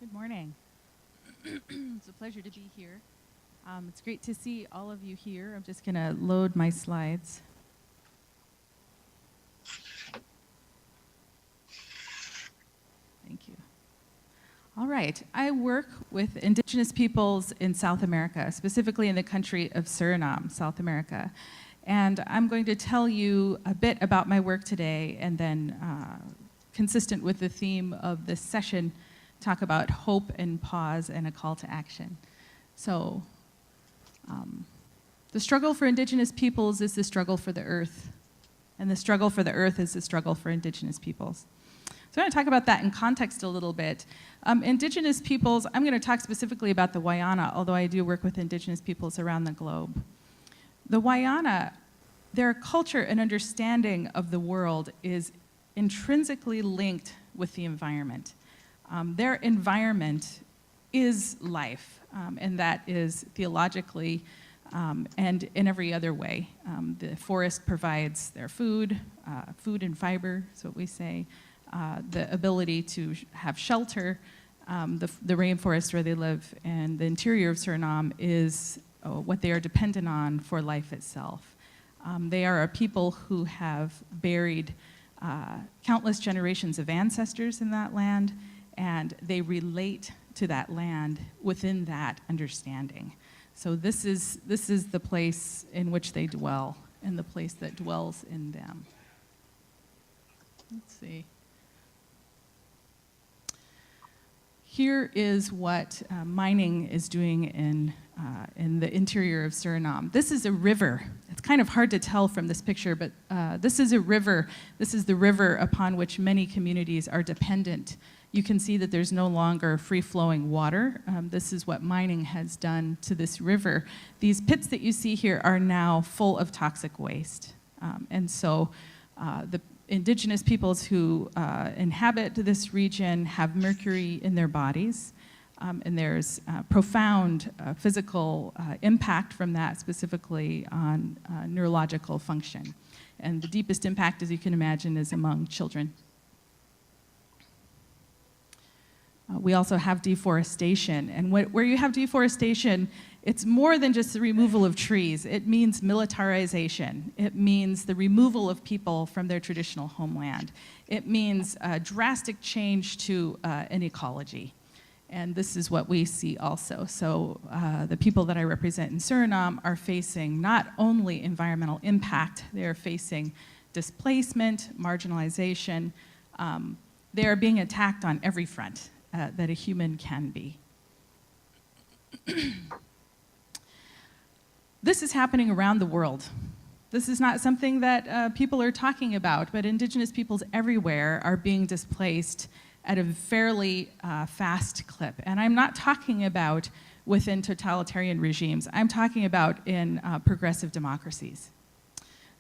Good morning. It's a pleasure to be here. It's great to see all of you here. I'm just going to load my slides. Thank you. All right. I work with indigenous peoples in South America, specifically in the country of Suriname, South America. And I'm going to tell you a bit about my work today, and then, consistent with the theme of this session, talk about hope and pause and a call to action. So, the struggle for indigenous peoples is the struggle for the earth, and the struggle for the earth is the struggle for indigenous peoples. So I'm going to talk about that in context a little bit. Indigenous peoples, I'm going to talk specifically about the Wayana, although I do work with indigenous peoples around the globe. The Wayana, their culture and understanding of the world is intrinsically linked with the environment. Their environment is life, and that is theologically and in every other way. The forest provides their food and fiber is what we say, the ability to have shelter, the rainforest where they live, and the interior of Suriname is what they are dependent on for life itself. They are a people who have buried countless generations of ancestors in that land, and they relate to that land within that understanding. So this is the place in which they dwell, and the place that dwells in them. Let's see. Here is what mining is doing in the interior of Suriname. This is a river. It's kind of hard to tell from this picture, but this is a river. This is the river upon which many communities are dependent. You can see that there's no longer free-flowing water. This is what mining has done to this river. These pits that you see here are now full of toxic waste. And so the indigenous peoples who inhabit this region have mercury in their bodies, and there's profound physical impact from that, specifically on neurological function. And the deepest impact, as you can imagine, is among children. We also have deforestation, and where you have deforestation, it's more than just the removal of trees. It means militarization. It means the removal of people from their traditional homeland. It means a drastic change to an ecology, and this is what we see also. So the people that I represent in Suriname are facing not only environmental impact, they are facing displacement, marginalization. They are being attacked on every front that a human can be. This is happening around the world. This is not something that people are talking about, but indigenous peoples everywhere are being displaced at a fairly fast clip. And I'm not talking about within totalitarian regimes. I'm talking about in progressive democracies.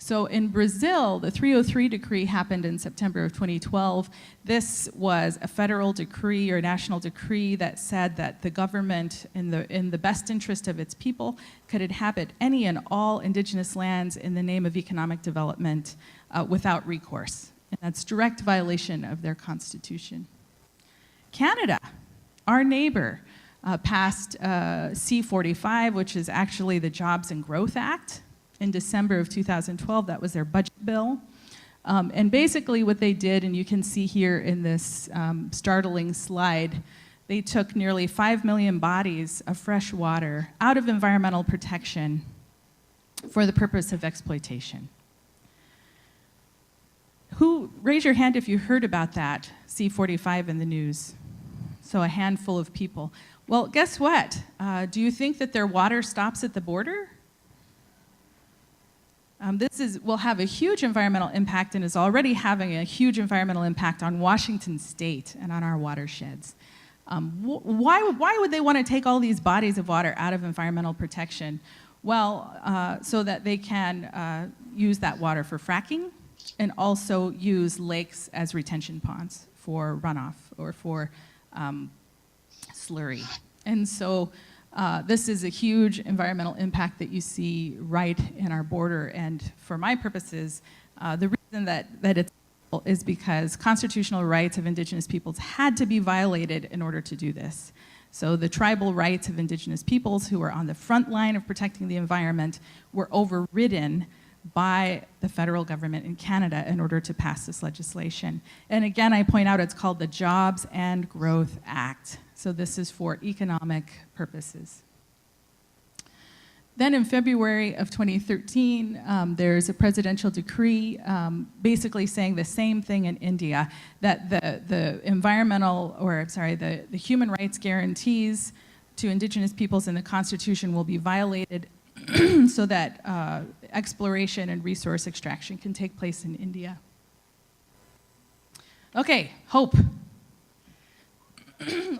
So in Brazil, the 303 decree happened in September of 2012. This was a federal decree or a national decree that said that the government, in the best interest of its people, could inhabit any and all indigenous lands in the name of economic development without recourse. And that's direct violation of their constitution. Canada, our neighbor, passed C-45, which is actually the Jobs and Growth Act. In December of 2012, that was their budget bill. And basically what they did, and you can see here in this startling slide, they took nearly 5 million bodies of fresh water out of environmental protection for the purpose of exploitation. Raise your hand if you heard about that, C-45 in the news. So a handful of people. Well, guess what? Do you think that their water stops at the border? This will have a huge environmental impact and is already having a huge environmental impact on Washington State and on our watersheds. Why would they want to take all these bodies of water out of environmental protection? Well, so that they can use that water for fracking and also use lakes as retention ponds for runoff or for slurry. And so this is a huge environmental impact that you see right in our border, and for my purposes, the reason that it's is because constitutional rights of indigenous peoples had to be violated in order to do this. So the tribal rights of indigenous peoples who were on the front line of protecting the environment were overridden by the federal government in Canada in order to pass this legislation. And again, I point out it's called the Jobs and Growth Act. So this is for economic purposes. Then in February of 2013, there's a presidential decree basically saying the same thing in India, that the human rights guarantees to indigenous peoples in the Constitution will be violated so that exploration and resource extraction can take place in India. Okay, hope.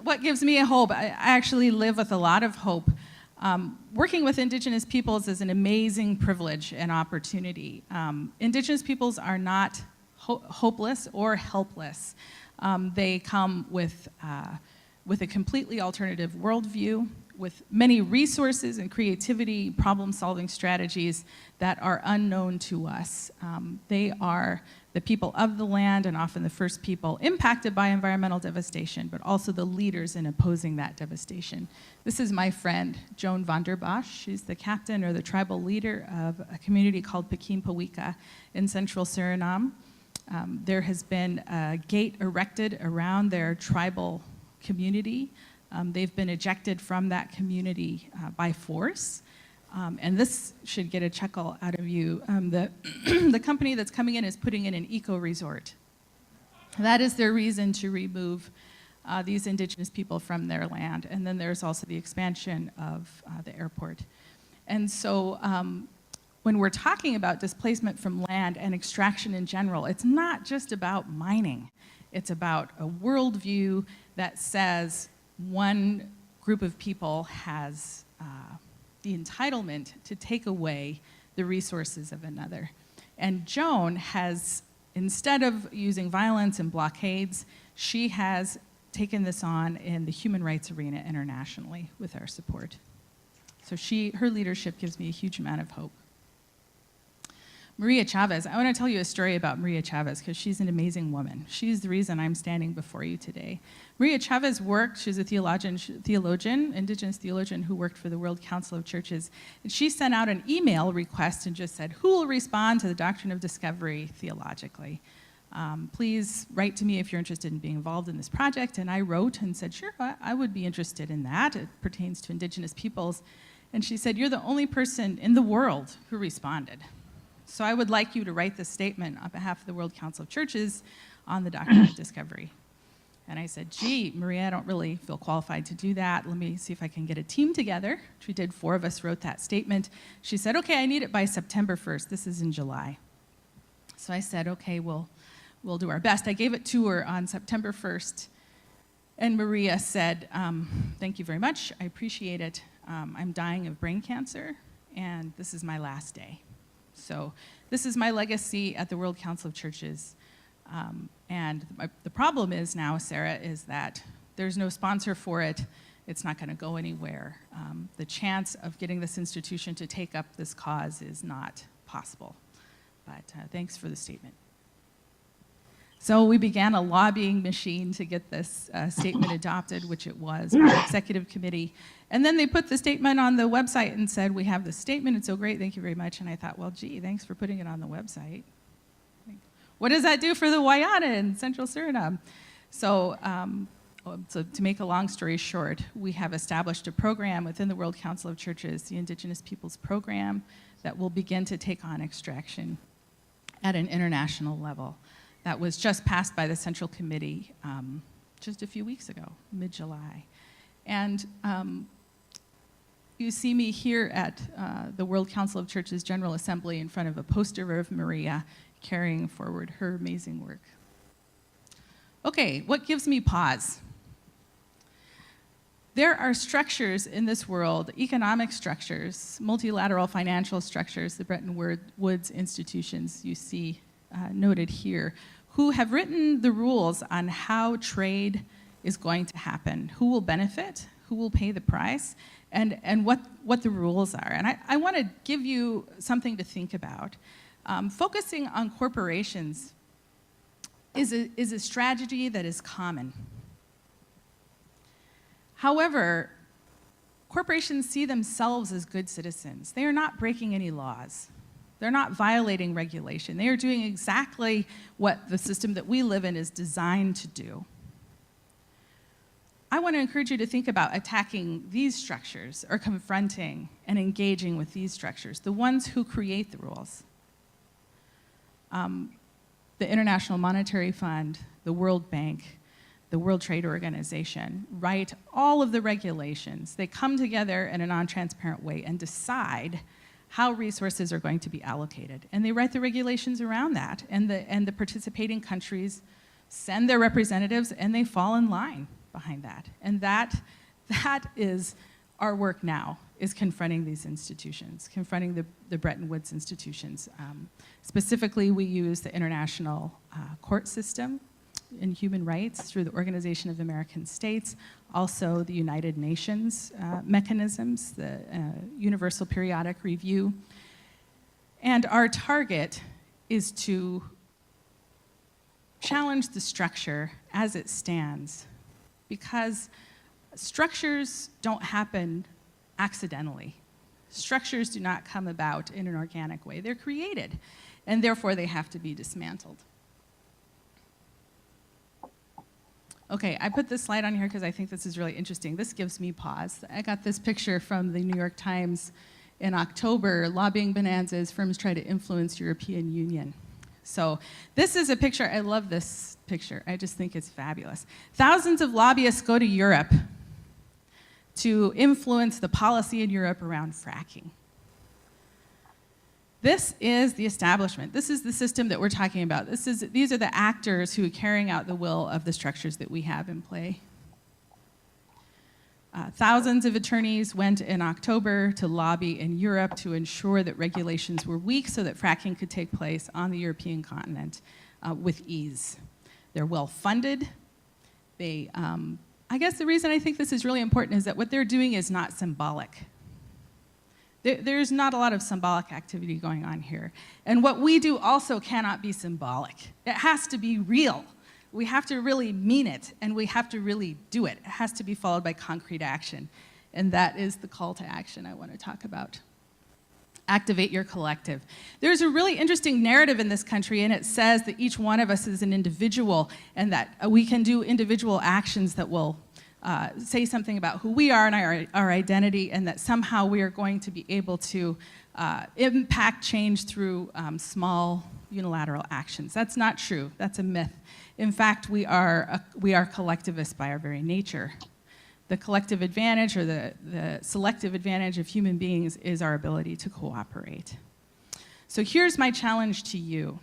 What gives me a hope? I actually live with a lot of hope. Working with indigenous peoples is an amazing privilege and opportunity. Indigenous peoples are not hopeless or helpless. They come with a completely alternative worldview, with many resources and creativity, problem-solving strategies that are unknown to us. They are the people of the land and often the first people impacted by environmental devastation, but also the leaders in opposing that devastation. This is my friend, Joan van der Bosch. She's the captain or the tribal leader of a community called Pekin Pawika in central Suriname. There has been a gate erected around their tribal community. They've been ejected from that community by force. And this should get a chuckle out of you. The company that's coming in is putting in an eco-resort. That is their reason to remove these indigenous people from their land. And then there's also the expansion of the airport. And so when we're talking about displacement from land and extraction in general, it's not just about mining. It's about a worldview that says one group of people has the entitlement to take away the resources of another. And Joan has, instead of using violence and blockades, she has taken this on in the human rights arena internationally with our support. So her leadership gives me a huge amount of hope. Maria Chavez, I want to tell you a story about Maria Chavez because she's an amazing woman. She's the reason I'm standing before you today. Maria Chavez she's a theologian, indigenous theologian who worked for the World Council of Churches. And she sent out an email request and just said, who will respond to the doctrine of discovery theologically? Please write to me if you're interested in being involved in this project. And I wrote and said, sure, I would be interested in that. It pertains to indigenous peoples. And she said, you're the only person in the world who responded. So I would like you to write this statement on behalf of the World Council of Churches on the doctrine of discovery. And I said, gee, Maria, I don't really feel qualified to do that. Let me see if I can get a team together. Which we did, 4 of us wrote that statement. She said, okay, I need it by September 1st. This is in July. So I said, okay, we'll do our best. I gave it to her on September 1st. And Maria said, thank you very much. I appreciate it. I'm dying of brain cancer, and this is my last day. So this is my legacy at the World Council of Churches. And the problem is now, Sarah, is that there's no sponsor for it. It's not going to go anywhere. The chance of getting this institution to take up this cause is not possible. But thanks for the statement. So we began a lobbying machine to get this statement adopted, which it was, by the executive committee. And then they put the statement on the website and said, we have this statement, it's so great, thank you very much. And I thought, well, gee, thanks for putting it on the website. What does that do for the Wayana in central Suriname? So to make a long story short, we have established a program within the World Council of Churches, the Indigenous Peoples Program, that will begin to take on extraction at an international level. That was just passed by the Central Committee just a few weeks ago, mid-July. And you see me here at the World Council of Churches General Assembly in front of a poster of Maria carrying forward her amazing work. Okay, what gives me pause? There are structures in this world, economic structures, multilateral financial structures, the Bretton Woods institutions you see noted here, who have written the rules on how trade is going to happen, who will benefit, who will pay the price, and what the rules are. And I want to give you something to think about. Focusing on corporations is a strategy that is common. However, corporations see themselves as good citizens. They are not breaking any laws. They're not violating regulation. They are doing exactly what the system that we live in is designed to do. I want to encourage you to think about attacking these structures or confronting and engaging with these structures, the ones who create the rules. The International Monetary Fund, the World Bank, the World Trade Organization write all of the regulations. They come together in a non-transparent way and decide how resources are going to be allocated. And they write the regulations around that. And the participating countries send their representatives and they fall in line behind that. And that is our work now, is confronting these institutions, confronting the Bretton Woods institutions. Specifically, we use the international court system in human rights through the Organization of American States, also the United Nations mechanisms, the Universal Periodic Review. And our target is to challenge the structure as it stands, because structures don't happen accidentally. Structures do not come about in an organic way. They're created, and therefore they have to be dismantled. Okay, I put this slide on here because I think this is really interesting. This gives me pause. I got this picture from the New York Times in October. Lobbying bonanzas, firms try to influence European Union. So this is a picture, I love this picture. I just think it's fabulous. Thousands of lobbyists go to Europe to influence the policy in Europe around fracking. This is the establishment. This is the system that we're talking about. These are the actors who are carrying out the will of the structures that we have in play. Thousands of attorneys went in October to lobby in Europe to ensure that regulations were weak so that fracking could take place on the European continent with ease. They're well funded. I guess the reason I think this is really important is that what they're doing is not symbolic. There's not a lot of symbolic activity going on here. And what we do also cannot be symbolic. It has to be real. We have to really mean it, and we have to really do it. It has to be followed by concrete action. And that is the call to action I want to talk about. Activate your collective. There's a really interesting narrative in this country, and it says that each one of us is an individual, and that we can do individual actions that will say something about who we are and our identity, and that somehow we are going to be able to impact change through small unilateral actions. That's not true. That's a myth. In fact, we are collectivists by our very nature. The collective advantage or the selective advantage of human beings is our ability to cooperate. So here's my challenge to you.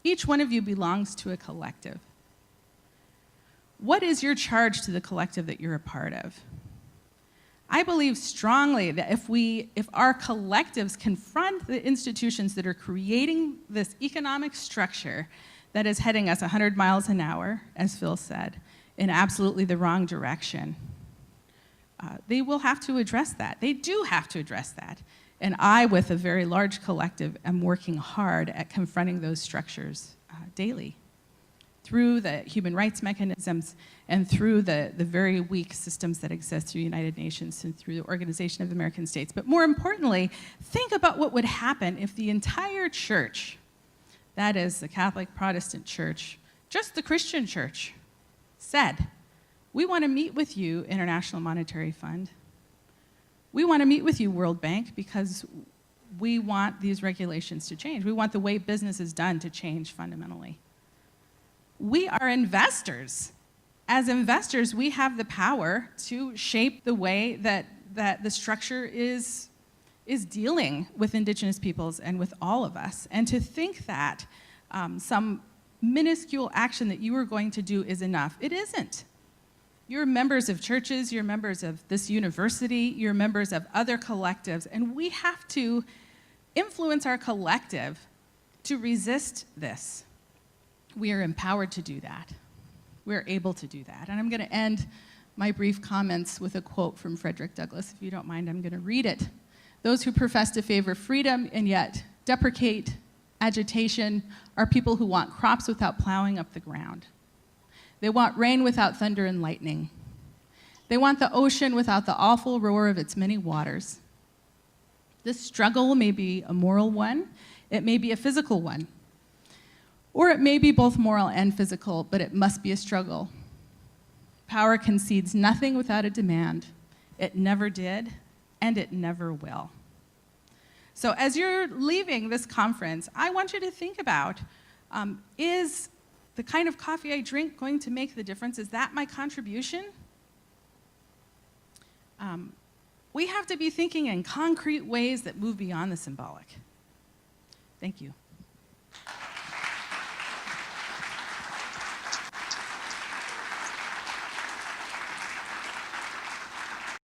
Each one of you belongs to a collective. What is your charge to the collective that you're a part of? I believe strongly that if our collectives confront the institutions that are creating this economic structure that is heading us 100 miles an hour, as Phil said, in absolutely the wrong direction, they will have to address that. They do have to address that. And I, with a very large collective, am working hard at confronting those structures daily, through the human rights mechanisms and through the very weak systems that exist through the United Nations and through the Organization of American States. But more importantly, think about what would happen if the entire church, that is the Catholic Protestant church, just the Christian church, said, we want to meet with you, International Monetary Fund. We want to meet with you, World Bank, because we want these regulations to change. We want the way business is done to change fundamentally. We are investors. As investors, we have the power to shape the way that the structure is dealing with Indigenous peoples and with all of us. And to think that some minuscule action that you are going to do is enough, it isn't. You're members of churches, you're members of this university, you're members of other collectives, and we have to influence our collective to resist this. We are empowered to do that. We're able to do that. And I'm going to end my brief comments with a quote from Frederick Douglass. If you don't mind, I'm going to read it. Those who profess to favor freedom and yet deprecate agitation are people who want crops without plowing up the ground. They want rain without thunder and lightning. They want the ocean without the awful roar of its many waters. This struggle may be a moral one, it may be a physical one, or it may be both moral and physical, but it must be a struggle. Power concedes nothing without a demand. It never did, and it never will. So as you're leaving this conference, I want you to think about, is the kind of coffee I drink going to make the difference? Is that my contribution? We have to be thinking in concrete ways that move beyond the symbolic. Thank you.